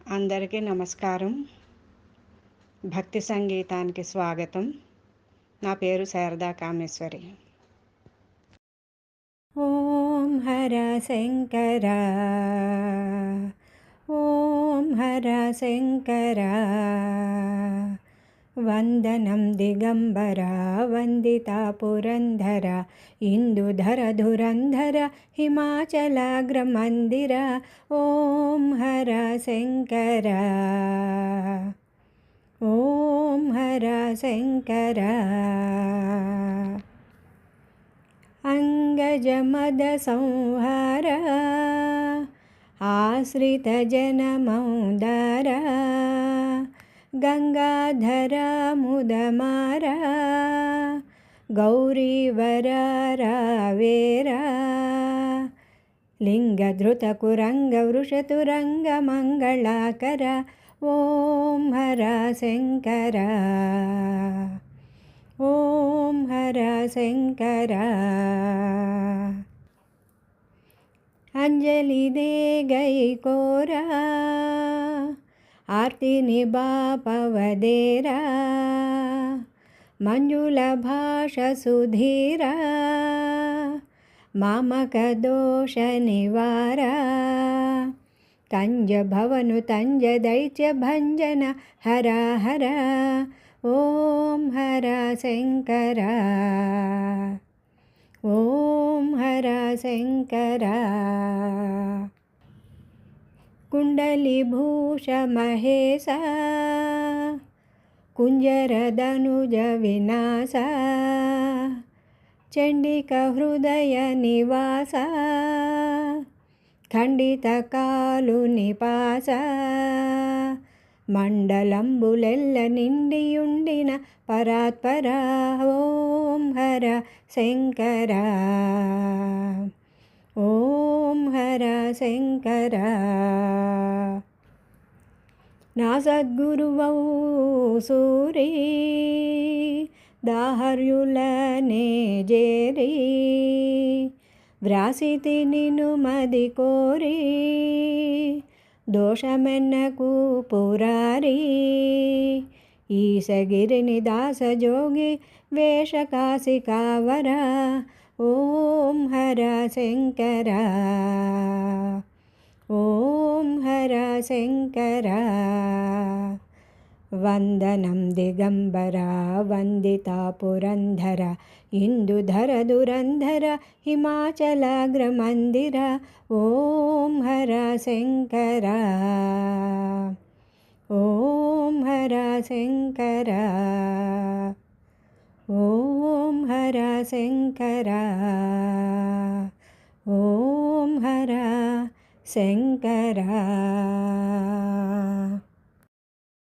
అందరికీ నమస్కారం. భక్తి సంగీతానికి స్వాగతం. నా పేరు శారదా కామేశ్వరి. ఓం హర శంకర, ఓం హర శంకర, వందనం దిగంబర, వందితా పురంధర, ఇందుధర ధురంధర, హిమాచలాగ్రమందిర. ఓం హర శంకర, ఓం హర శంకర. అంగజమద సంహార, ఆశ్రిత జనమౌదార, గంగాధర ముదమార, గౌరీవర రావేర, లింగధృత కురంగ వృషతురంగ మంగళాకర. ఓం హర శంకర, ఓం హర శంకర. అంజలి దే గై కోరా, ఆర్తి నిబాపవదేరా, మంజుల భాష సుధీర, మామక దోష నివార, కంజ భవను తంజ దైత్య భంజన హర హర. ఓం హర శంకర, ఓం హర శంకర. కుండలిభూష మహేశ, కుంజరదనుజ వినాశ, చండిక హృదయ నివాస, ఖండిత కాలు నిపాస, మండలంబులెల్ల నిండియుండిన పరాత్పర. ఓం హర శంకర, ఓం హర శంకర. నా సద్గురువౌ సూరి, దాహర్యులనే జేరి, వ్రాసితి నిను మది కోరి, దోషమెన్నకు పురారి, ఈశగిరిని దాసజోగి వేషకాశికావర. ఓం హర శంకర, ఓం హర శంకర. వందనం దిగంబర, వందితా పురంధర, ఇందుధర ధురంధర, హిమాచలాగ్రమందిర. ఓం హర శంకర, ఓం హర శంకర, ఓం హర శంకర, ఓం హర శంకర.